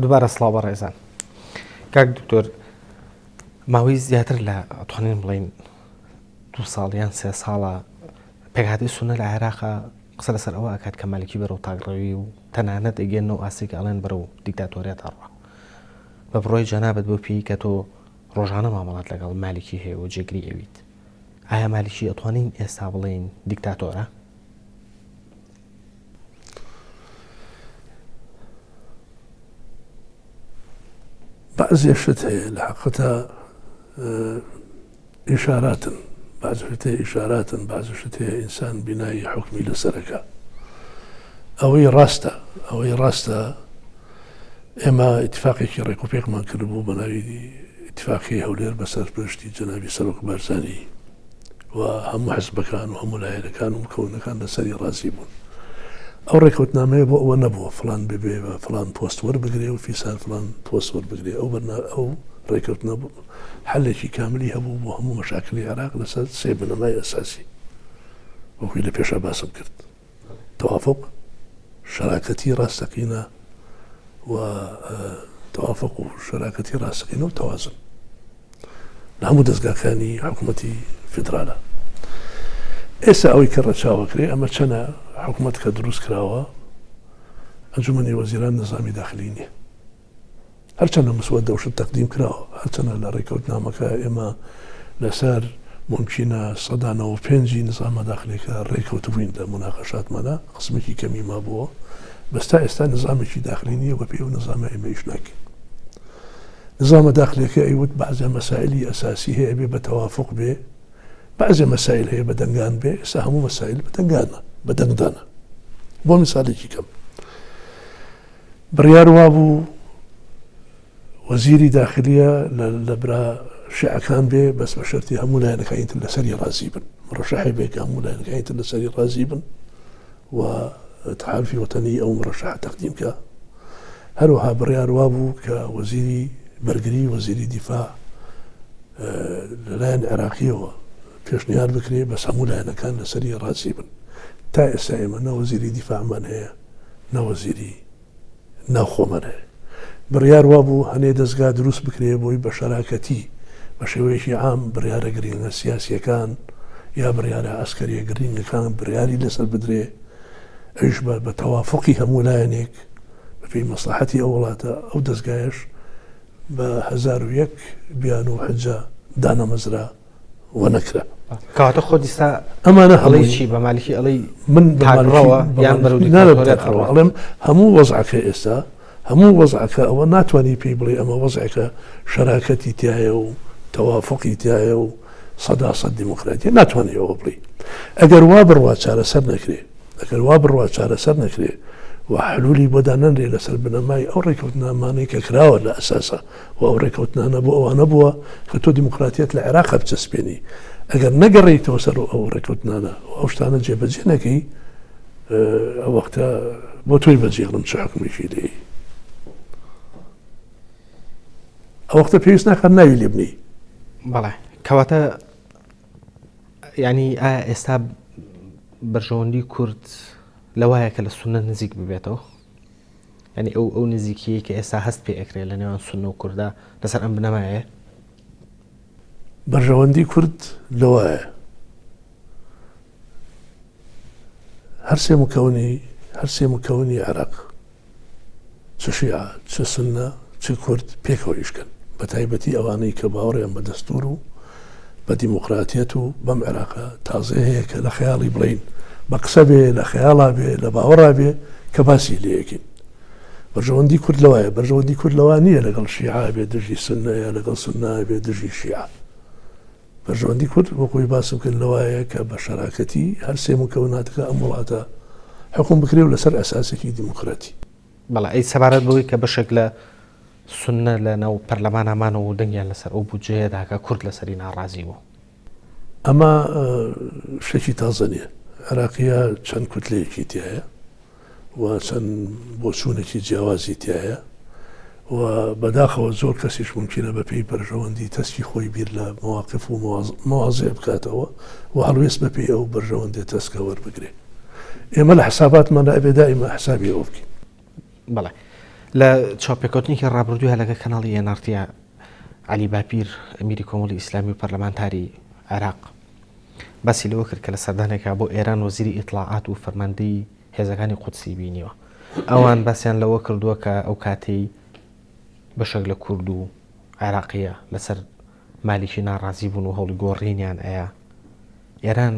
دووبارە سڵاو بەڕێزان. کاک دکتۆر، ماوەی زیاتر لە ئەتوانین بڵین 2 ساڵ یان 3 ساڵە پێکهاتەی سونە لە عێراقا قسە لەسەر ئەوە ئەکات کە مالیکی بەرەو تاگڕەوی و تەنانەت ئەگەێنەوە ئاسێک ئەڵێن بەرەو دیکتاتۆریەت ئەڕوا بە بڕۆی جەنابەت بۆ پێی کە تۆ ڕۆژانە مامەڵات لەگەڵ مالیکی هەیە و جێگری ئەویت. ئایا مالیکی ئەتوانین ئێستا بڵێن دیکتاتۆرە؟ بعضی شت هەیە لە حقیقەتە ئیشاراتن، بعضی شت هەیە ئیشاراتن، بعضی شت هەیە ئینسان بینایی حکمی لەسەرەکە. ئەوەی ڕاستە ئێمە ئیتفاقێکی ڕێکوپێکمان کردبوو بە ناوی ئیتفاقی هەولێر بەسەر پشتی جەنابی سەرۆک بارزانی و هەموو حزبەکان و هەموو لایەنەکان و کەونەکان لەسەری ڕازی بوون. ئەو ڕێکەوتنامەیە بۆ ئەوە نەبووە فڵان ببێ بە فڵان پۆست وەربگرێ و فیسان فڵان پۆست وەربگرێ. ئەو ڕێکەوتنە حلێکی کاملی هەبوو بۆ هەموو مەشاکلی عێراق لەسەر 3 بنەمای ئەساسی وەکوی لە پێشە باسم کرد: تەوافق، شەراکەتی ڕاستەقینە و تەوافق و شەراکەتی ڕاستەقینە و تەوازن لە هەموو دەستگاکانی حکوومەتی فیدرالە. ئێستا ئەوەی کە ڕەچاوەکرێ ئەمە چەنە حکوومەت کە دروست کراوە ئەنجومەنی وەزیران نظامی داخلی نییە، هەرچەندە مسودە وشت تەقدیم کراوە، هەرچەندە لە ڕێکەوتنامەکە ئێمە لەسەر ممکنە 95 نظامە داخلیەکە ڕێکەوتبووین لە مناقەشاتمانە، قسمێکی کەمی ما بووە، بەستا ئێستا نظامێکی داخلی نییە و پێی و نظامە ئێمە ئیش ناکەین. نظامە داخلیەکە ئەیوت بەعزە مەسائلی ئەساسی هەیە بێ بە تەوافق بێ، بەعزە مەسائل هەیە بە دەنگان بێ، ئێستا هەموو مەسائل بە دەنگدانە. بۆ میسالێکی کەم بڕیار وابوو وەزیری داخلیە لە برا شیعەکان بێ، بەس بە شەرتی هەموو لایەنەکانیتر لەسەری ڕازی بن، مڕەشەحی بێ کە هەموو لایەنەکانیتر لەسەری ڕازی بن و تحالفی وەتەنی ئەو مڕەشەحە تەقدیم کە. هەروەها بڕیار وابوو کە وەزیری بەرگری وەزیری دیفاع لەلایەن عێراقیەوە پێشنیار بکرێ، بەس هەموو لایەنەکان لەسەری ڕازی بن. تا ئێستا ئێمە نە وەزیری دیفاعمان هەیە نە وەزیری ناوخۆمان هەیە. بڕیار وابوو هەنێ دەستگا دروست بکرێ بۆی بە شەراکەتی بە شێوەیەکی عام بڕیارە گرنگە سیاسیەکان یا بڕیارە ئەسکەریە گرنگەکان بڕیاری لەسەر بدرێ، ئەویش بە تەوافقی هەموو لایەنێک بەپێی مەسلحەتی ئەو وڵاتە. ئەو دەستگایش بە 1001 بیان و حجە دانەمەزرا و نەکرا. کەواتە خۆ دیستا ئەمانە هەڵەیەکی بە مالیکی ئەڵەی من تاگڕەوە یان بەرەو دیکتاتۆریەتەوە ئەڵێم هەموو وەزعەکە ئێستا هەموو وەزعەکە ئەوە ناتوانانی پێی بڵێ ئەمە وەزعەکە شەراکەتی تایە و تەوافقی تایە و 100% دیموکراتیە، ناتوانێت ئەوە بڵێ. ئەگەر وا بڕوا چارەسەر نەکرێ، ئەگەر وا بڕوا چارەسەر نەکرێ و حلولی بۆدا نەنرێ لەسەر بنەمای ئەو ڕێکەوتنامانەی کە کراوە لە ئەساسە و ئەو ڕێکەوتنانە بۆ ئەوانە بووە کە تۆ دیموکراتیەت لە عێراق بچەسپێنی. ئەگەر نەگەڕێیتەوە سەر ئەو ڕێکەوتنانە و ئەو شتانە جێبەجێ نەکەی، ئەو وەختە بۆ تۆی بەجێڵم چ حکومیشی لێ، ئەو وەختە پێویست ناکات ناوی لێ بنی. بەڵێ کەواتە ینی ئایا ئێستا بەرژەوەندی کورد لەوایە کە لە سونە نزیک ببێتەوە؟ ینی ئەو نزیکیە کە ئێستا هەست پێ ئەکرێت لە نێوان سونە و کووردا لەسەر ئەم بنەمایە؟ بەرژەوەندی کورد لەوایە هەر سێ مکەونی عێراق، چ شیعە، چ سونە، چ کورد پێکەوە ئیشکەن، بە تایبەتی ئەوانەی کە باوەڕیان بە دەستور و بە دیموکراتیەت و بەم عێراقە تازە هەیە کە لە خەیاڵی بڵین بە قسە بێ، لە خەیاڵا بێ، لە باوەڕا بێ کە باسی لێیەکەین. بەرژەوەندی کورد لەوایە، بەرژەوەندی کورد لەوە نییە لەگەڵ شیعە بێ دژی سونەیە، لەگەڵ سونە بێ دژی شیعە. بەرژەوەندی کورد وەکوی باسم کرد لەوایە کە بە شەراکەتی هەر سێ مکەوناتەکە ئەم وڵاتە حکوم بکرێ و لەسەر ئەساسێکی دیموکراتی. بەڵێ ئەی سەبارەت بەوەی کە بەشێک لە سونە لە ناو پەرلەمانەمانەوە و دەنگیان لەسەر ئەو بودجەیەدا کە کورد لەسەری ناڕازی بوو. ئەمە شتێکی تازە نییە. عێراقیە چەند کوتلەیەکی تایە و چەند بۆچوونێکی جیاوازی تایە و بەداخەوە زۆر کەسیش ممکنە بەپێی بەرژەوەندی تەسکی خۆی بیر لە مواقف و مواضع بکاتەوە و هەڵوێست بەپێی ئەو بەرژەوەندێ تەسکە وەربگرێ. ئێمە لە حساباتمان ئەبێ دائیمە حسابی ئەوە بکەین. بەڵێ لە چاپێکوتنیکی ڕابردووە لەگە کەناڵی ئێنارتیا علی باپیر ئەمیری کۆمەڵی ئیسلامی و پەرلەمانتاری عێراق باسی لەوە کرد کە لە سەردانێکا بۆ ئێران وەزیری ئیطلاعات و فەرماندەی هێزەکانی قودسی بینیوە. ئەوان باسییان لەوە کردووە کە ئەو کاتەی بەشێک لە کورد و عێراقیە لەسەر مالیکی ناڕازی بوون و هەوڵی گۆڕینیان ئەیە. ئێران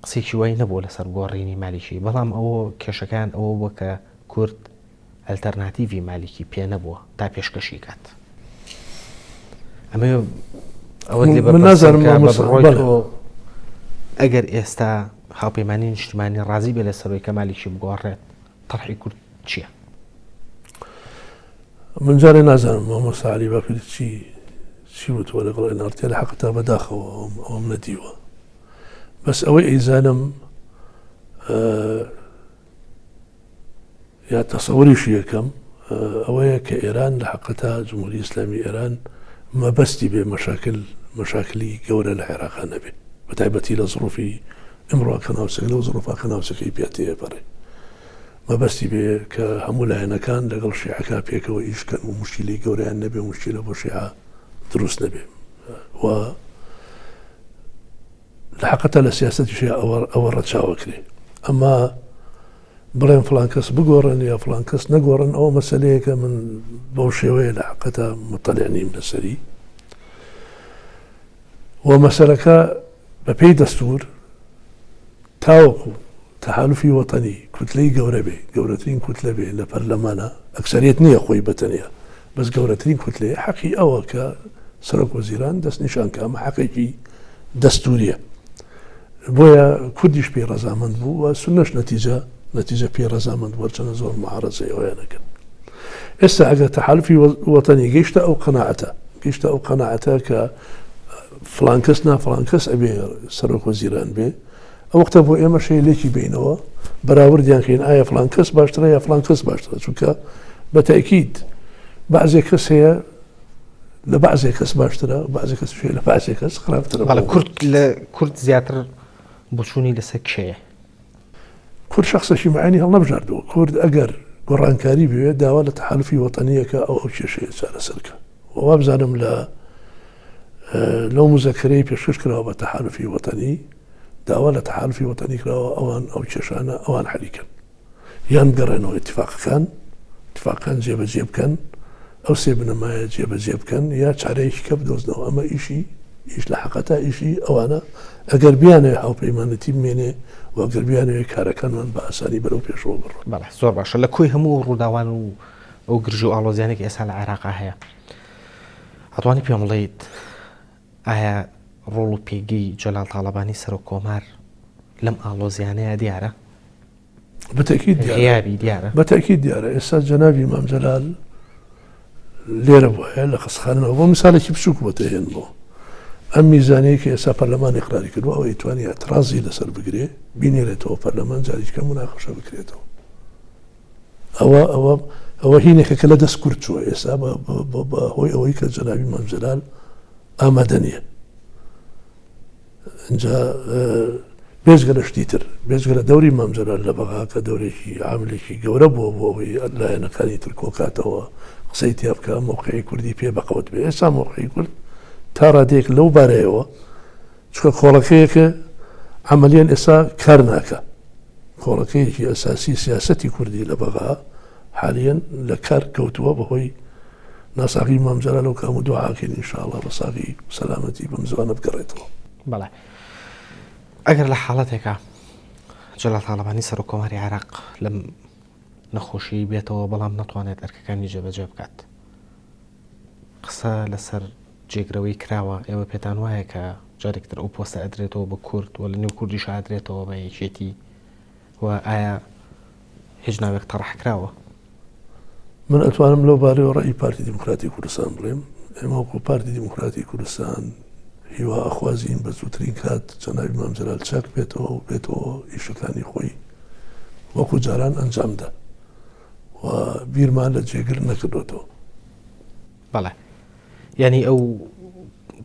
قسێکی وای نەبوو لەسەر گۆڕینی مالیکی، بەڵام ئەوە کێشەکان ئەوە بووە کە کورد ئەلتەرناتیڤی مالیکی پێ نەبووە تا پێشکەشی کات. ئەمە ئەوە ئەگەر ئێستا هاوپەیمانی نیشتیمانی ڕازی بێ لەسەرەوەی کە مالیکی بگۆڕێت تەڕحی کورد چییە؟ من جارێ نازانم مامۆستا علی باپیر چی وتوە لەگەڵ ئێنارتیا لە حەقەتا بەداخەوە ئەوم نەدیوە، بەس ئەوەی ئەیزانم یا تەسەووریشی یەکەم ئەوەیە کە ئێران لە حەقەتا جمهوری ئیسلامی ئێران مەبەستی بێ مەشاکلی گەورە لە عێراقا نەبێ، بەتایبەتی لە زڕوفی ئەمڕۆ کەناوچەکە لەو زڕوفا کەناوچەکەی پێتەیە بەڕێ مەبەستی بێ کە هەموو لایەنەکان لەگەڵ شیعەکە پێکەوە ئیشکەن و مشکلی گەورەیان نەبێ و مشکلە بۆ شیعە دروست نەبێ و لە حەقەتا لە سیاسەتی شیعە ئەوە ڕەچاوەکرێ. ئەمما بڵێن فڵان کەس بگۆڕن یا فڵان کەس نەگۆڕن ئەوە مەسەلەیەکە من بەو شێوەیە لە حەقەتا مطلع نیم لەسەری و مەسەلەکە بە پێی دەستور تاوەکو تەحالوفی وەتەنی کوتلەی گەورە بێ، گەورەترین کوتلە بێ لە پەرلەمانە، ئەکسەریەت نییە خۆی بەتەنیا بەس گەورەترین کوتلەیە، حەقی ئەوە کە سەرۆک وەزیران دەست نیشان کە ئەمە حەقێکی دەستوریە، بۆیە کوردیش پێی ڕەزامەند بوو و سونەش نەتیجە پێی ڕەزامەند بووە چەنە زۆر مەعارەزەی ئەویانەکەن. ئێستا ئەگەر تەحالوفی وەتەنی گەیشتە ئەو قەناعەتە کە فڵان کەس فڵان کەس ئەبێ سەرۆک وەزیران بێ، ئەو وەختە بۆ ئێمە شەیلێکی بینەوە بەراوردیان کەین ئایا فڵان کەس باشترە یا فڵان کەس باشترە، چونکە بەتاکید بەعزێک کەس هەیە لە بەعزێک کەس باشترە و بەعزێک کەس لە بەعزێک کەس خراپترە. کورد زیاتر بۆچوونی لەسەر کێیە؟ کورد شخصێکی معانی هەڵنەبژاردەوە. کورد ئەگەر گۆڕانکاری بوێت داوا لە تەحالوفی وەتەنیەکە ئەو کێشەیە چارەسەرکە. وا بزانم لەو مزەکرەی پێشکەش کراوە بە تەحالوفی وەتەنی داوا لە تەحالوفی وەتەنی کراوە ئەوان ئەو کێشانە ئەوان حەلیکەن، یان گەڕێنەوە اتفاقەکان جێبەجێ بکەن، ئەو سێ بنەمایە جێبەجێ بکەن یا چارەیەکی کە بدۆزنەوە. ئەمە ئیش لە حەقەتا ئیشی ئەوانە ئەگەر بیانێ هاوپەیمانەتی بمێنێ و ئەگەر بیانەوێ کارەکانمان بە ئاسانی بەرەو پێشەوە بڕۆن. بەڵێ زۆر باشە. لە کۆی هەموو ڕووداوان و ئەو گرژ و ئاڵۆزیانێکی ئێستا لە عێراقا هەیە، ئەتوانی پێم بڵێیت ئایا ڕۆڵ و پێگەی جەلال تاڵەبانی سەرۆک کۆمار لەم ئاڵۆزیانەیە دیارە؟ بەتاکید دیارە. ئێستا جەنابی مام جەلال لێرە بووە لە خستخانەوە بۆ مثالێکی بچووک بۆتە هێنبەوە. ئەم میزانەیە کە ئێستا پەرلەمان ئیقراری کردووە ئەوەی توانی ئەترازی لەسەر بگرێ بینێرێتەوە پەرلەمان جاریکە مناقەشە بکرێتەوە. ئەوە هینێکە کە لە دەست کورد چووە ئێستا بە هۆی ئەوەی کە جەنابی مام جەلال ئامادە نییە. اینجا بێژگە لە شتی تر، بێژگە لە دەوری مام جەلال لە بەغا کە دەورێکی عاملێکی گەورە بووە بۆ ئەوەی لایەنەکانی تر کۆکاتەوە قسەی تێ بکە مۆقعی کوردی پێ بەقەوت بێ. ئێستا مۆقعی کورد تا ڕادەیەک لەو بارەیەوە چکە کۆڵەکەیەکە عملیان ئێستا کار ناکە، کۆڵەکەیەکی ئەساسی سیاسەتی کوردی لە بەغا حالیان لە کار کەوتووە بەهۆی ناساغی مام جەلال و کام و دوعاکەین ئینشاءڵڵا بە ساغی سەلامەتی بەم زوانە بگەڕێتەوە. بەڵێ ئەگەر لە حاڵەتێکە جەلال تاڵەبانی سەرۆک کۆماری عێراق لەم نەخۆشی بێتەوە بەڵام نەتوانێت ئەرکەکانی جێبەجێ بکات، قسە لەسەر جێگرەوەی کراوە، ئێوە پێتان وایە کە جارێکتر ئەو پۆستە ئەدرێتەوە بە کورد و لە نێو کوردیش ئادرێتەوە بە یەکێتی و ئایا هیچ ناوێک تەڕح کراوە؟ من ئەتوانم لەو بارەوە ڕێی پارتی دیموکراتی کوردستان بڵێم. ئێمە وەکو پارتی دیموکراتی کوردستان هیوا ئەخوازیین بە زووترین کات جەنابی مام جەلال چاک بێتەوە و بێتەوە ئیشەکانی خۆی وەکو جاران ئەنجامدا و بیرمان لە جێگر نەکردوێتەوە. بەڵێ یعنی ئەو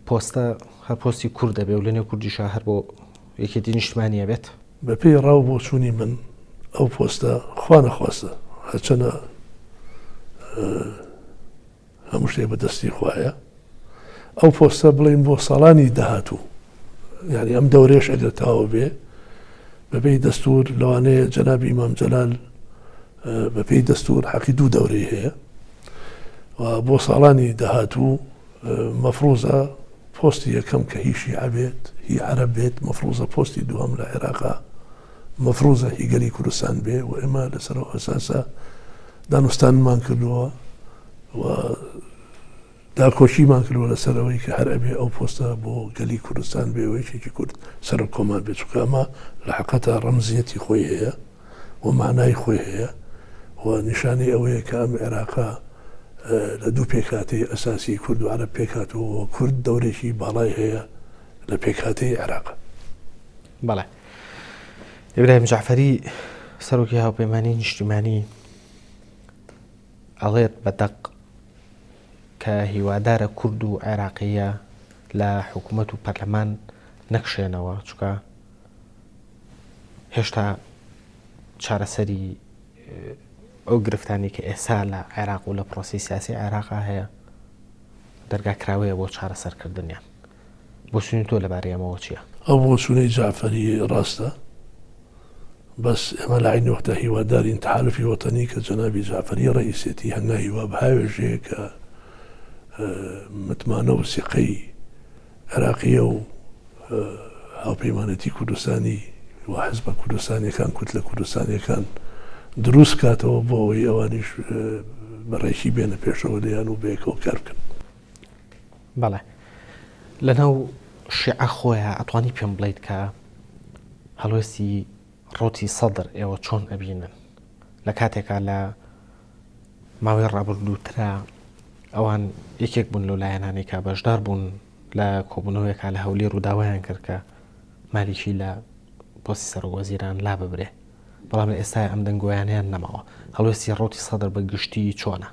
پۆستە هەر پۆستی کورد دەبێ و لە نێو کوردیشە هەر بۆ یەکێتی نیشتمانیە بێت. بە پێی ڕاو بۆ چوونی من ئەو پۆستە خوا نەخواستە هەرچەنە هەموو شتێک بەدەستی خوایە ئەو پۆستە بڵین بۆ ساڵانی داهاتوو یعنی ئەم دەورێش ئەگەر تاوە بێ بەپێی دەستور لەوانەیە جەنابی ئیمام جەلال بەپێی دەستور حەقی 2 دەورەی هەیە و بۆ ساڵانی داهاتوو مەفروزە پۆستی یەکەم کە هی شیعە بێت هی عەرەب بێت مەفروزە پۆستی دووەم لە عێراقا مەفروزە هی گەلی کوردستان بێ و ئێمە لەسەر ئەساسە دانوستانمان کردووە و داکۆچیمان کردووە لەسەرەوەی کە هەر ئەبێ ئەو پۆستە بۆ گەلی کوردستان بێ وەیەکێکی کورد سەر کۆمان بێت چونکە ئەمە لە حەقەتە ڕەمزیەتی خۆی هەیە و معنای خۆی هەیە و نیشانەی ئەوەیە کە ئەم عێراقا لە 2 پێکهاتەی ئەساسی کورد و عەرەب پێکهاتەوە کورد دەورێکی باڵای هەیە لە پێکهاتەی عێراق. بەڵێ ئیبراهیم جعفەری سەرۆکی هاوپەیمانی نیشتیمانی ئەڵێت بەدەق کە هیوادارە کورد و عێراقیە لە حکوومەت و پەرلەمان نەکشێنەوە چونکە هێشتا چارەسەری ئەو گرفتانی کە ئێستا لە عێراق و لە پرۆسی سیاسی عێراقا هەیە دەرگاکراوەیە بۆ چارەسەرکردنیان بۆ سوێنی تۆ لەبارەی ئەمەوە چییە؟ ئەو بۆ سوونەی جعفەری ڕاستە بەس ئێمە لە عینی وەختە هیوادارین تحالفی وەتەنی کە جەنابی جعفەری ڕئیسێتی هەنگاوی وە بەهاوێژەیە کە متمانە و سیقەی عێراقیە و هاوپەیمانەتی کوردستانی و حزبە کوردستانیەکان کورد لە کوردستانیەکان دروست کاتەوە بۆ ئەوەی ئەوانیش بەڕێکی بێنە پێشەوە لەیان و بەیەکەوە کار بکەن. بەڵێ لەناو شیعە خۆیە ئەتوانی پێم بڵیت کە هەڵوێستی ڕۆتی سەدر ئێوە چۆن ئەبینن لە کاتێکا لە ماوەی ڕابردووترا ئەوان یەکێک بوون لەو لایەنانی کە بەشدار بوون لە کۆبوونەوەیەکە لە هەولێر و داوایان کرد کە مالیکی لە پۆستی سەرۆکوەزیران لا ببرێ بەڵام لە ئێستا ئەم دەنگۆیانیان نەماوە هەڵوێستی ڕۆتی سەدر بە گشتی چۆنە؟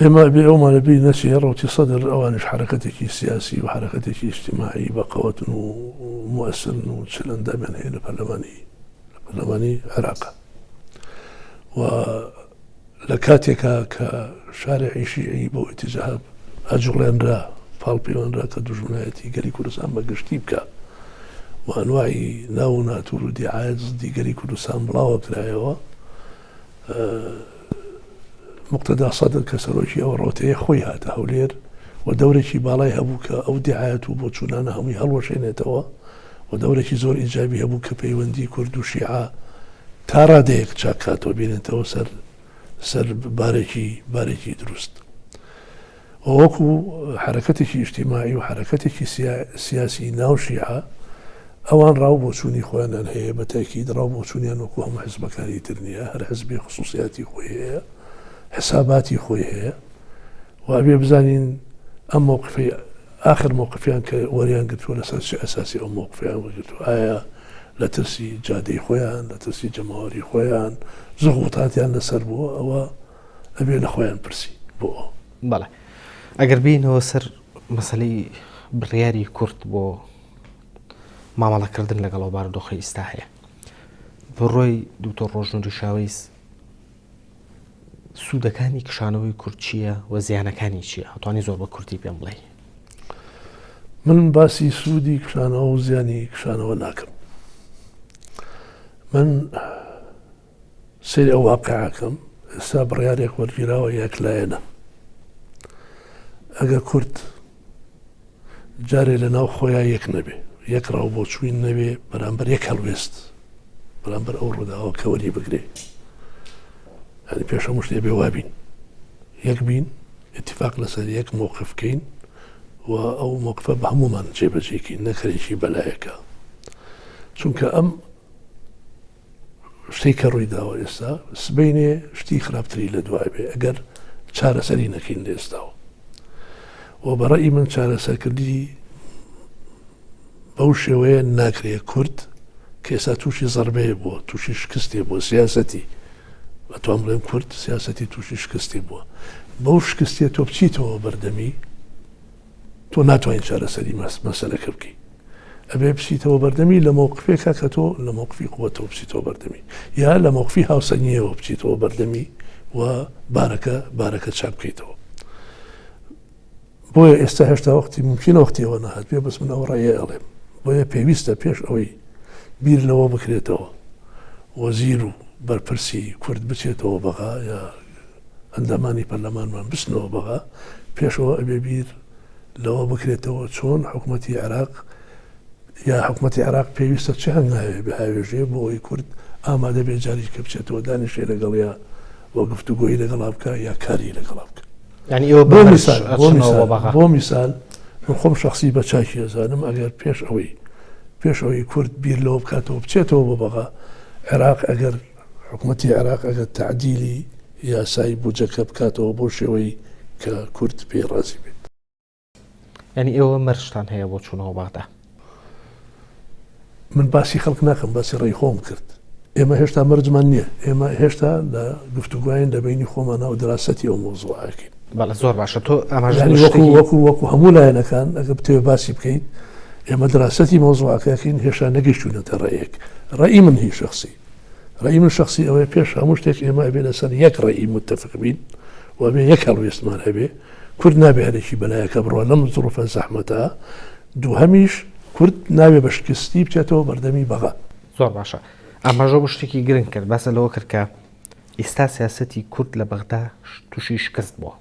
ئێمە بێ ئەومان لەبی نەچێ ڕۆتی سەدر ئەوانش حرەکەتێکی سیاسی و حرەکەتێکی اجتماعی بەقەوەتن و موەسرن و چلەندەمیان هەیە لە پەرلەمانی عێراق و لە کاتێکا کە شارعی شیعی بۆ ئیتیجاب ئەجوڵێنرا پاڵپەیوەندرا کە دوژمنایەتی گەلی کوردستان بە گشتی بکە و ئەنواعی ناو و ناتور و دیعایەت زدی گەلی کوردستان بڵاوە کرایەوە مقتدا سەدر کە سەرۆکی ئەو ڕۆتەیە خۆی هاتە هەولێر و دەورێکی باڵای هەبوو کە ئەو دیعایەت و بۆ چوونانە هەمووی هەڵوەشێنێتەوە و دەورێکی زۆر ئیجابی هەبوو کە پەیوەندی کورد و شیعە تا ڕادەیەک چاکاتەوە بێنێتەوە سەر بارێکی دروست وەکو حرەکەتێکی اجتماعی و حرەکەتێکی سیاسی ناو شیعە ئەوان ڕاو بۆ چوونی خۆیانیان هەیە بە تاکید ڕاو بۆ چوونیان وەکو هەموو حزبەکانی تر نییە هەر حزبی خصوصیاتی خۆی هەیە حساباتی خۆی هەیە و ئەبێ بزانین ئەم مووقفی آخر مووقفیان کە وەریان گرتووە لەسەر چ ئەساسی ئەو مووقفیان وەرگرتووە ئایا لە ترسی جادەی خۆیان لە ترسی جەماوەری خۆیان زغوتاتیان لەسەر بووە ئەوە ئەبێ لە خۆیان پرسی بۆ بەڵێ ئەگەر بینەوە سەر مەسەلەی بڕیاری کورد بۆ مامەڵەکردن لەگەڵ بارودۆخی ئێستا هەیە بڕۆی دوکتۆر ڕۆژنووری شاوەیس سوودەکانی کشانەوەی کورد چییە و زیانەکانی چییە؟ هەتوانی زۆر بە کورتی پێم بڵێ. من باسی سوودی کشانەوە و زیانی کشانەوە ناکەم. من سێری ئەو واقعەکەم ئێستا بڕیارێک وەرگیراوە یەکلایەنە. ئەگەر کورد جارێ لە ناو خۆیان یەک نەبێ یەک ڕاو بۆ چوین نەبێ بەرامبەر یەک هەڵوێست بەرامبەر ئەو ڕووداوە کە وەری بگرێ ینی پێش هەموو شتێ بێ وابین یەک بین اتفاق لەسەر یەک مووقف بکەین و ئەو مووقفە بە هەمومان جێبەجێکین نەکەرێکی بەلایەکە چونکە ئەم شتێک کە ڕووی داوە ئێستا سبەینێ شتی خراپتری لە دوای بێ ئەگەر چارەسەری نەکەین لە ئێستاوە و بەڕێی من چارەسەرکردی بەو شێوەیە ناکرێت کورد کە ئێستا تووشی زەربەیە بووە تووشی شکستێ بۆ سیاسەتی ئەتوان بڵێن کورد سیاسەتی تووشی شکستی بووە بەو شکستێ تۆ بچیتەوە بەردەمی تۆ ناتوانین چارەسەری مەسەلەکە بکەی ئەبێ بچیتەوە بەردەمی لە مووقفێکە کە تۆ لە مووقفی قووەتەوە بچیتەوە بەردەمی یا لە مووقفی هاوسەنگیەوە بچیتەوە بەردەمی و بارەکە چاپ بکەیتەوە. بۆیە ئێستا هێشتا وەختی ممکنە وەختیەوە نەهات بێ بەس من ئەو ڕێیە ئەڵێم بۆیە پێویستە پێش ئەوەی بیر لەوە بکرێتەوە وەزیر و بەرپرسی کورد بچێتەوە بەغا یا ئەندامانی پەرلەمانمان بچنەوە بەغا پێشەوە ئەبێ بیر لەوە بکرێتەوە چۆن حکوومەتی عێراق یا حکوومەتی عێراق پێویستە چه هەنگاوێ بەهاوێژێ بۆ ئەوی کورد ئامادە بێ جاری کە بچێتەوە دانیشێ لەگەڵ یا وە گفتوگۆیی لەگەڵا بکە یا کاری لەگەڵا بکە. یعنی ئێوە بۆ میسال من خۆم شخصی بە چاکی ئەزانم ئەگەر پێش ئەوەی کورد بیر لەوە بکاتەوە بچێتەوە بۆ بەغا عێراق ئەگەر حکوومەتی عێراق ئەگەر تعدیلی یاسای بودجەکە بکاتەوە بۆ شێوەی کە کورد پێ ڕازی بێت. یعنی ئێوە مەرجتان هەیە بۆ چوونەوە بەغدا؟ من باسی خەڵک ناکەم باسی ڕێی خۆم کرد. ئێمە هێشتا مەرجمان نییە، ئێمە هێشتا لە گفتوگوین لە بینی خۆمانە و دراستەتی ئەو مۆزوعەکەین. بەڵە زۆر باشە تۆ وەکو هەموو لایەنەکان ئەگە بتێ باسی بکەیت ئێمە دراستەتی مۆزوعەکەکەین هێشتا نەگەیشتوونەتە ڕێیەک. ڕێی من هی شخصی ڕێی من شخصی ئەوەیە پێش هەموو شتێک ئێمە ئەبێ لەسەر یەک ڕێی متفق بین و ئەبێ یەک هەڵوێستمان هەبێ کورد نابێ هەرێکی بەلایەکە بڕۆ لەم زوروفە زەحمەتە دووهەمیش کورد ناوێ بە شکستی بچێتەوە بەردەمی بەغا. زۆر باشە. ئەمەژۆ بە شتێکی گرنگ کرد باسە لەوە کرد کە ئێستا سیاسەتی کورد لە بەغدا تووشی شکست بووە.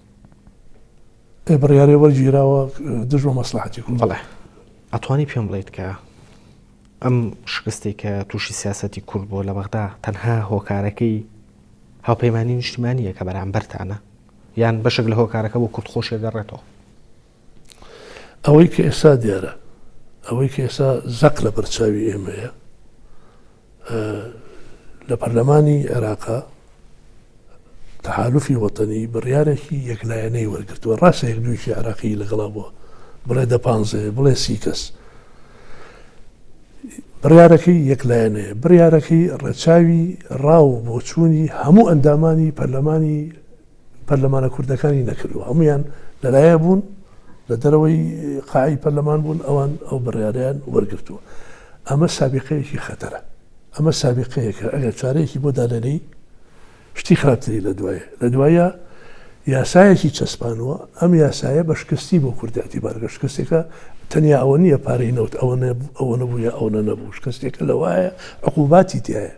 بڕیارێ وەرگیراوە دژوە مەسلحەتی کورد. بەڵێ ئەتوانی پێم بڵێیت کە ئەم شکستی کە تووشی سیاسەتی کورد بووە لە بەغدا تەنها هۆکارەکەی هاوپەیمانی نیشتیمانیە کە بەرامبەرتانە یان بەشێک لە هۆکارەکە بۆ کورد خۆشیە دەڕێتەوە؟ ئەوەی کە ئێستا دیارە ئەوەی کە ئێستا زەق لە بەرچاوی ئێمەیە لە پەرلەمانی عێراقا تەحالوفی وەتەنی بڕیارێکی یەکلایەنەی وەرگرتووە. ڕاستە یەک دووشی عێراقی لەگەڵا بووە بڵێ 15 بڵێ 30 کەس. بڕیارەکەی یەکلایەنەیە، بڕیارەکەی ڕێچاوی ڕاو بۆ چوونی هەموو ئەندامانی پەرلەمانە کوردەکانی نەکردووە. هەمویان لەلایە بوون لە دەرەوەی قاعی پەرلەمان بوون ئەوان ئەو بڕیاریان وەرگرتووە. ئەمە سابقەیەکی خەتەرە. ئەمە سابقەیەکە ئەگەر چارەیەکی بۆ دادەنەی شتی خراپتری لە دوایە یاسایەکی چەسپانوە ئەم یاسایە بە شکستی بۆ کورداتی بارگە شکستێکە تەنیا ئەوە نییە پارەی نەوت ئەوە نەبووە ئەوە نەبوو شکستێکە لەوایە عقوباتی تایە.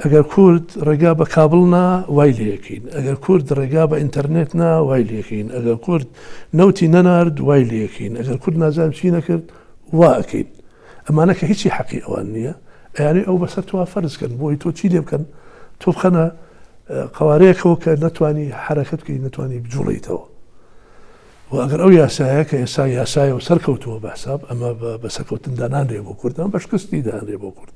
ئەگەر کورد ڕێگا بە کابڵ نا وای لەکەین، ئەگەر کورد ڕێگا بە ئینتەرنێت نا وای لەکەین، ئەگەر کورد نەوتی نەنارد وای لەکەین، ئەگەر کورد نازانم چی نەکرد وا ئەەکەین. ئەمانە کە هیچی حەقی ئەوان نییە ئەیانێ ئەو بەسەر توا فەرزکەن بۆی تۆ چی لێ بکەن تۆ بخەنە قوارەیەکەوە کە نەتوانی حرەکەت بکەی نەتوانی بجوڵیتەوە. و ئەگەر ئەو یاسایە کە ئێستا یاسایە و سەرکەوتووە بە حساب ئەمە بە سەرکەوتن دانانرێ بۆ کوردان بە شکستی دانرێ بۆ کورد.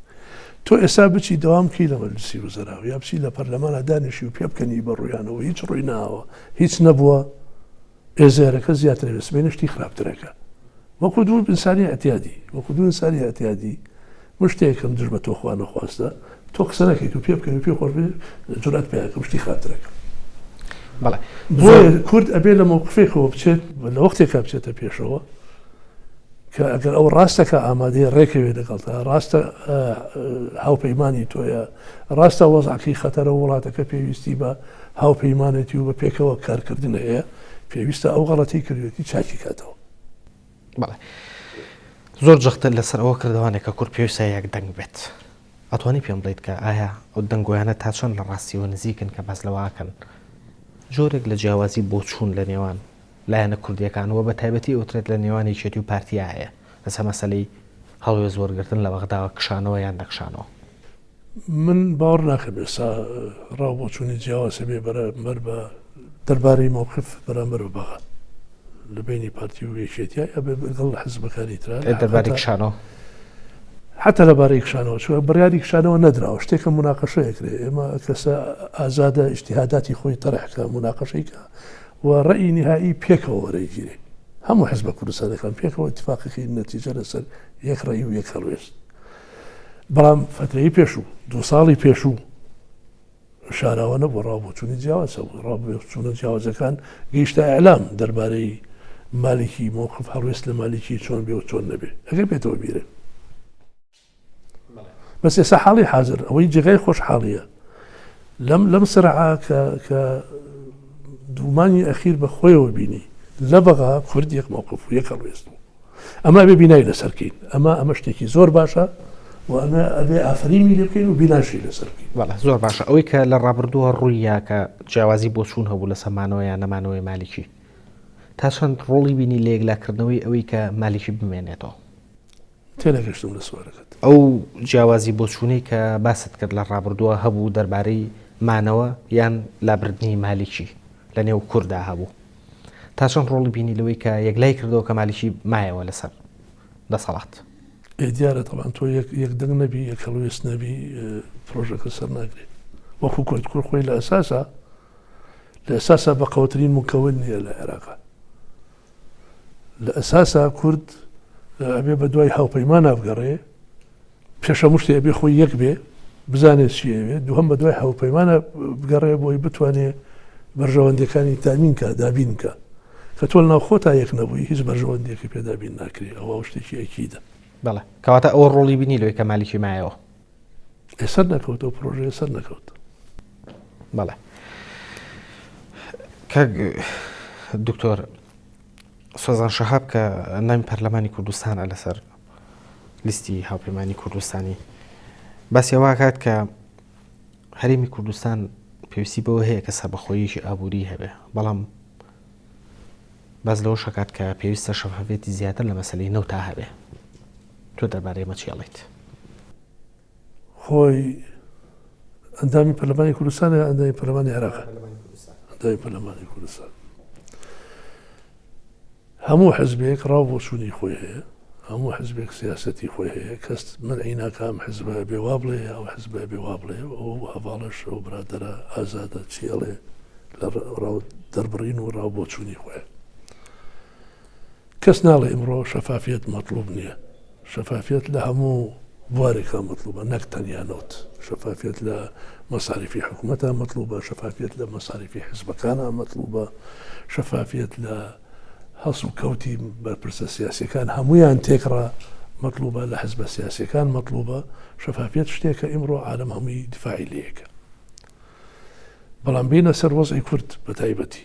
تۆ ئێستا بچی دەوامکی لە مەجلیسی وزەراو یا بچی لە پەرلەمانە دانیشی و پێ بکەنی بە ڕوویانەوە هیچ ڕووی ناوە هیچ نەبووە ئێزارەکە زیاتر بێسبێنە شتی خراپترەکە. وەکو دوو ئینسانی ئەتیادی وەکو دوو ئینسانی ئەتیادی مشتێکم دژ بە تۆ خوا نەخواستە تۆ قسە نەکەیت و پێ بکەن پێ خۆر جورات پێیاکەم شتی خراپترەکە. بەڵێ بۆیە کورد ئەبێ لە موقفێکەوە بچێت لە وەختێکا بچێتە پێشەوە کە ئەگەر ئەو ڕاستەکە ئامادەی ڕێکەوێ لەگەڵتا ڕاستە هاوپەیمانی تۆیە ڕاستە وەزعەکەی خەتەرە وڵاتەکە پێویستی بە هاوپەیمانێتی و بە پێکەوە کارکردن هەیە پێویستە ئەو غەڵەتی کردوێتی چاکی کاتەوە. بەڵێ زۆر جەختە لەسەر ئەوە کردوانێک کە کورد پێویستە یەک دەنگ بێت. ئەتوانی پێم بڵیت کە ئایا ئەو دەنگۆیانە تا چەند لە ڕاستیەوە نزیکن کە باس لەواکەن جۆرێک لە جیاوازی بۆ چوون لە نێوان لایەنە کوردیەکانەوە بە تایبەتی ئەوترێت لە نێوانی چێتی و پارتیا هەیە لەسەر مەسەلەی هەڵوێ زۆرگرتن لە بەغداوە کشانەوە یان نەکشانەوە؟ من باوەڕ ناکەم ئێستا ڕاو بۆ چوونی جیاوازە بێ بەرامبەر بە دەربارەی موقف بەرامبەر بە بەغا لە بینی پارتی و یەکێتیە ئەبێ لەگەڵ حزبەکانی ترا دەربارەی کشانەوە حتا لەبارەی کشانەوە چوە بڕیاری کشانەوە نەدراوە شتێکە مناقەشەیەکرێ ئێمە کەسە ئازادە ئیجتیهاداتی خۆی تەرەحکە مناقەشەیکە و ڕێی نهایی پێکەوە وەرەگیرێ هەموو حزبە کوردستانەکان پێکەوە اتفاقەکەی نەتیجە لەسەر یەک ڕێی و یەک هەڵوێست. بەڵام فترەی پێشوو 2 ساڵی پێشوو شاراوە نەبوو ڕابۆچوونی جیاوازە ڕابچوونە جیاوازەکان گەیشتە ئەعلام دەربارەی مالکی موقف هەڵوێست لە مالکی چۆن بێ و چۆن نەبێ ئەگەر بێتەوە بیرێ. بەس ئێستا حاڵی حاضر ئەوەی جێگای خۆشحاڵیە لەم سرعە کە دوومانی ئەخیر بە خۆیەوە بینی لە بەغا کورد یەک مووقف و یەک هەڵوێست ئەمە بێ بینایی لەسەرکەین ئەمە شتێکی زۆر باشە و ئەمە ئەبێ ئافرینی لێ بکەین و بیناشی لەسەرکەین. بەڵێ زۆر باشە. ئەوەی کە لە ڕابردووە ڕوویە کە جیاوازی بۆ چوون هەبوو لە سەمانەوە یان نەمانەوەی مالیکی تا چەند ڕۆڵی بینی لە یەکلاکردنەوەی ئەوەی کە مالیکی بمێنێتەوە؟ تێنەگەشتم لە سوارەکەت. ئەو جیاوازی بۆ چوونەی کە باست کرد لە ڕابردووە هەبوو دەربارەی مانەوە یان لابردنی مالیکی لە نێو کووردا هەبوو تا چەند ڕۆڵی بینی لەوەی کە یەکلای کردەوە کە مالیکی مایەوە لەسەر دەسەڵات؟ دیارە طبعاً تۆ یەک دەنگ نەبی یەک هەڵوێست نەبی پرۆژەکە سەر ناگرێت. وەکو کورد خۆی لە ئەساسا بەقەوترین مکەون نییە لە عێراقا. لە ئەساسا کورد ئەبێ بە دوای هاوپەیمان بگەڕێ پێشە مشتی ئەبێ خۆی یەک بێ بزانێت چیەوێ دووهم بە دوای هاوپەیمانە بگەڕێ بۆی بتوانێت بەرژەوەندەکانی تامینکە دابینکە کە تۆ ناو خۆتا یەک نەبووی هیچ بەرژەوەندێکی پێدابین ناکرێت ئەوە شتێکی ئەکیدە. بەڵێ کەواتە ئەوە ڕۆڵی بینی لەوەی کە مالیکی مایەوە سەر نەکەوتەوە پرۆژەیە سەر نەکەوت. بەڵێ کاک دکتۆر سۆزان شەهاب کە نامی پەرلەمانی کوردستانە لەسەر لیستی هاوپەیمانی کوردستانی باسی ئەوە کات کە هەرێمی کوردستان پێویستی بەوە هەیە کە سەربەخۆییشی ئابووری هەبێ بەڵام باز لەوە شکات کە پێویستە شەفافێتی زیاتر لە مەسەلەی نەوتا هەبێ. تۆ دەربارەی ئەمە چی ئەڵێیت؟ خۆی ئەندامی پەرلەمانی کوردستانە ئەندامی پەرلەمانی عێراقە ئەندامی پەرلەمانی کوردستان هەموو حزبێک ڕاو بۆ چوونی خۆی هەیە هەموو حزبێک سیاسەتی خۆی هەیە کەس منعی ناکە ئەم حزبە بێ وا بڵێ ئەو حزبە بێ وا بڵێ ئەو هەواڵەش ئەو برادەرە ئازادە چی ئەڵێ لە ڕاو دەربڕین و ڕاو بۆ چوونی خۆیە. کەس ناڵێ ئەمڕۆ شەفافیت مەطلوب نییە. شەفافیت لە هەموو بوارێکە مەطلوبە نەک تەنیا نۆت. شەفافیت لە مەساریفی حکوومەتە مەطلوبە شەفافیت لە مەساریفی حزبەکانە مەطلوبە شەفافیت لە هەڵس و کەوتی بەرپرسە سیاسیەکان هەمویان تێکڕا مەطلوبە لە حزبە سیاسیەکان مەطلوبە. شەفافیت شتێکە ئیمڕۆ عالەم هەمووی دفاعی لەیەکە. بەڵام بینە سەر وەزعی کورد بە تایبەتی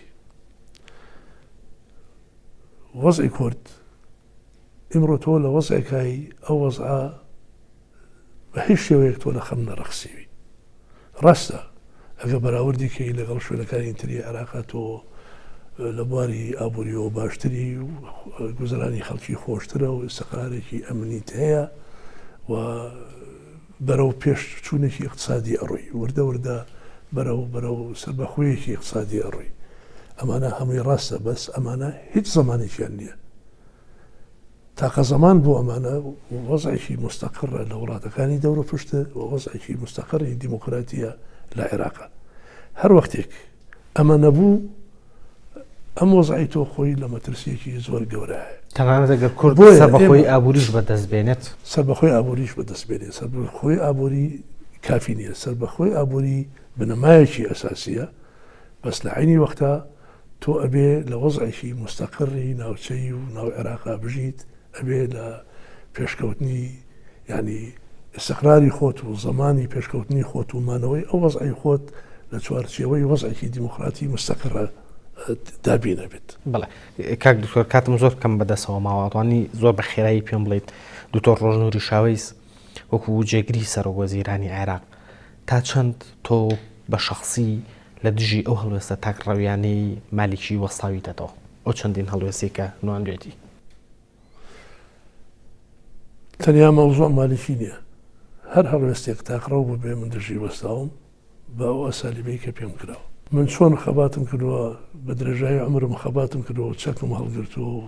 وەزعی کورد ئیمڕۆ تۆ لە وەزعێکایی ئەو وەزعە بە هیچ شێوەیەک تۆ لە خەم نەڕەخسیوی. ڕاستە ئەگە بەراوردی کەی لەگەڵ شوێنەکانی تری عێراقا تۆ لە بواری ئابووریەوە باشتری و گوزەرانی خەڵکی خۆشترە و استقرارێکی ئەمنیت هەیە و بەرەو پێش چوونێکی اقتصادی ئەڕۆی وردە بەرەو سەربەخۆیەکی اقتصادی ئەڕۆی. ئەمانە هەمووی ڕاستە بەس ئەمانە هیچ زمانێکیان نییە. تاقە زەمان بۆ ئەمانە وەزعێکی مستەقرە لە وڵاتەکانی دەورە پشتە و وەزعێکی مستەقری دیموکراتیە لە عێراقا. هەر وەختێک ئەمە نەبوو ئەم وەزعی تۆ خۆی لە مەترسیەکی زۆر گەورەیە. تەنانەت ئەگەر کورد سەربەخۆی ئابووریش بەدەستبێنێت سەربەخۆی ئابووریش بەدەستبێنێت سەربەخۆی ئابووری کافی نییە. سەربەخۆی ئابووری بنەمایەکی ئەساسیە بەس لە عینی وەختە تۆ ئەبێ لە وەزعێکی مستەقری ناوچەی و ناو عێراقا بژیت ئەبێ لە پێشکەوتنی ینی استقراری خۆت و زمانی پێشکەوتنی خۆت و مانەوەی ئەو وەزعی خۆت لە چوارچێوەی وەزعێکی دیموکراتی مستەقرە دابینە بێت. بەڵێ کاک دکتۆر کاتم زۆر کەم بەدەستەوە ماوەڵاتوانی زۆر بە خێرایی پێم بڵێیت دکتۆر ڕۆژنووری شاوەیز وەکو جێگری سەرۆکوەزیرانی عێراق تا چەند تۆ بە شەخسی لە دژی ئەو هەڵوێستە تاکڕەویانەی مالیکی وەستاویتەوە ئەو چەندین هەڵوێستێکە نواندوێتی؟ تەنیا مەوزوع مالیکی نییە. هەر هەڵوێستێک تاقڕەو بوو بێ من دژی وەستاوم بە ئەو ئەسالیبەی کە پێم کراوە. من چۆن خەباتم کردووە بە درێژایی عمرم خەباتم کردەوە چەکم هەڵگرتووە و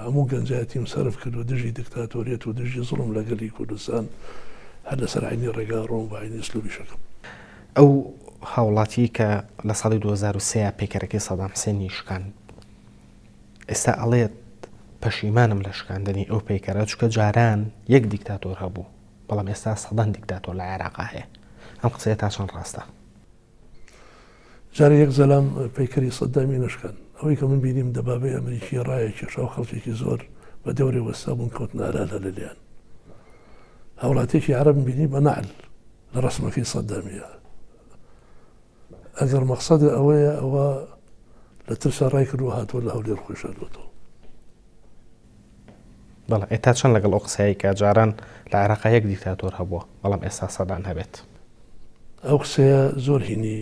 هەموو گەنجایەتیم سەرف کردو دژی دیکتاتۆریەت و دژی زوڵم لەگەلی کوردستان هەر لەسەر عینی ڕێگا ڕۆم بە عینی سلوبی شەکەم. ئەو هاوڵاتی کە لە ساڵی 2023 پێکەرەکەی سەدام حوسێنی شکان ئێستا ئەڵێت پەشیمانم لە شکاندنی ئەو پێکەرە چکە جاران یەک دیکتاتۆر هەبوو بەڵام ئێستا سەدان دیکتاتۆر لە عێراقا هەیە. ئەم قسەیە تا چەند ڕاستە؟ جارە یەک زەلام پەیکەری سەدامی نشکان ئەوەی کە من بینیم دەبابەی ئەمریکی ڕایەکی شاو خەڵکێکی زۆر بە دەورێ وەستا بوون کەوت نارالە لەلیان. هەوڵاتێکی عەرەب بینی بە نەعل لە ڕەسمەکەی سەدامیە ئەگەر مەقسەدە ئەوەیە ئەوە لە ترسا ڕای کردو هاتووە لە هەولێر خۆشە دوێتەوە. بەڵێ ئێتا چەند لەگەڵ ئەو قسەیە کە جاران لە عێراقا یەک دیکتاتۆر هەبووە بەڵام ئێستا سەدان هەبێت. ئەو قسەیە زۆر هینی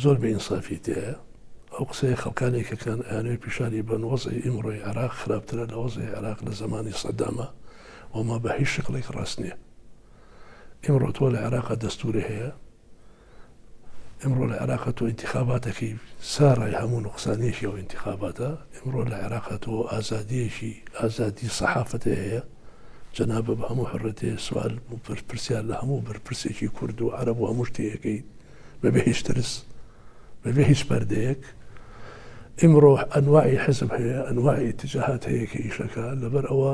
زۆر بێئینسافی تەیە. ئەو قسەیە خەڵکانێکەکان ئەیانوێ پیشانی بن وەزعی ئیمڕۆی عێراق خراپترە لە وەزعی عێراق لە زمانی سەدامە وما بە هیچ شکڵێک ڕاست نییە. ئیمڕۆ تۆ لە عێراقا دەستوری هەیە، ئمڕۆ لە عێراقا تۆ ئینتیخاباتێکی ساڕای هەموو نقصانێکی ئەو ئینتیخاباتە، ئمڕۆ لە عێراقا تۆ ئازادیەکی ئازادی سەحافەتە هەیە، جەنابە بە هەموو حڕەتێ سوال پرسیار لە هەموو بەرپرسێکی کورد و عەرەب و هەموو شتێیەکەی بەبێ هیچ ترس بەبێ هیچ پەردەیەک. ئمڕۆ ئەنواعی حزب هەیە، ئەنواعی اتجاهات هەیە کە ئیشەکە لەبەر ئەوە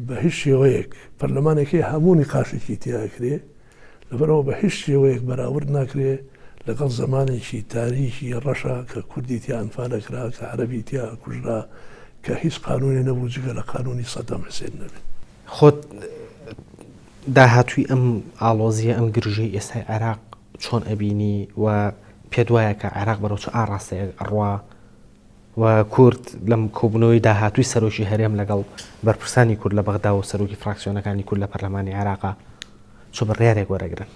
بە هیچ شێوەیەک پەرلەمانێکی هەموو نیقاشێکی تیاکرێ، لەبەرەوە بە هیچ شێوەیەک بەراورد ناکرێ لەگەڵ زمانێکی تاریخی ڕەشە کە کوردی تیان فالەکرا کە عەرەبی تیا کوژرا کە هیچ قانونی نەبوو جگە لە قانونی سەدام حوسێن نەبێت. خۆت داهاتووی ئەم ئاڵۆزیە ئەم گرژەی ئێستای عێراق چۆن ئەبینی و پێت وایە کە عێراق بەرەو چ ئاڕاستەیەک ئەڕوا و کورد لەم کۆبوونەوەی داهاتووی سەرۆکی هەرێم لەگەڵ بەرپرسانی کورد لە بەغدا و سەرۆکی فراکسیۆنەکانی کورد لە پەرلەمانی عێراقا چۆ بڕیارێک وەرەگرن؟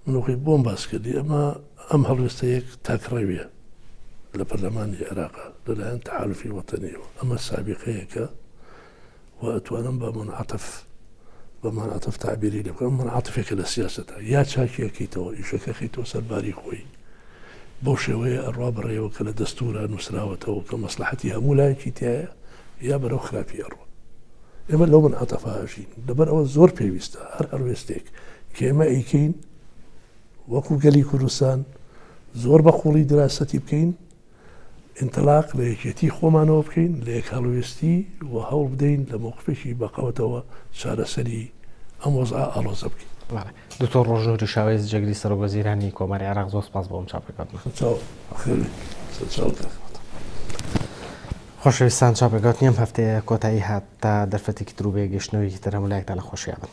منوقی بۆم باس کردی ئەمە ئەم هەڵوێستەیەک تاکڕەویە لە پەرلەمانی عێراقا لەلایەن تەحالوفی وەتەنیەوە. ئەمە سابقەیەکە و ئەتوانم بە منعەتف تعبیری لێ بکەم. منعەتفێکە لە سیاسەتە یا چاکیەکەیتەوە ئیشەکەخیتەوە سەرباری خۆی بۆ شێوەیە ئەڕوا بڕێەوە کە لە دەستورە نووسراوەتەوە کە مەسلحەتی هەموو لایەکی تایە یا بەرەو خراپی ئەڕوە. ئێمە لەو منعەتەفە هەژین لەبەر ئەوە زۆر پێویستە هەر هەڵوێستێک کە ئێمە ئەیکەین وەکو گەلی کوردستان زۆر بە قوڵی دراسەتی بکەین، ئینتلاق لە یەکێتی خۆمانەوە بکەین لە یەک هەڵوێستی و هەوڵ بدەین لە موقفێکی بەقەوەتەوە چارەسەری ئەم وەزعە ئاڵۆزە بکەین. دکتۆر ڕۆژنووری شاوێز جەگری سەرۆکوەزیرانی کۆماری عێراق زۆر سپاس بۆ ئەم چاپێکاتن. خۆشەویستان چاپێکات نیەم هەفتەیە کۆتایی هات تا دەرفەتێکی تر و بێگەشتنەوەیەکی تر هەموو لایەکدا لە خۆشییابن.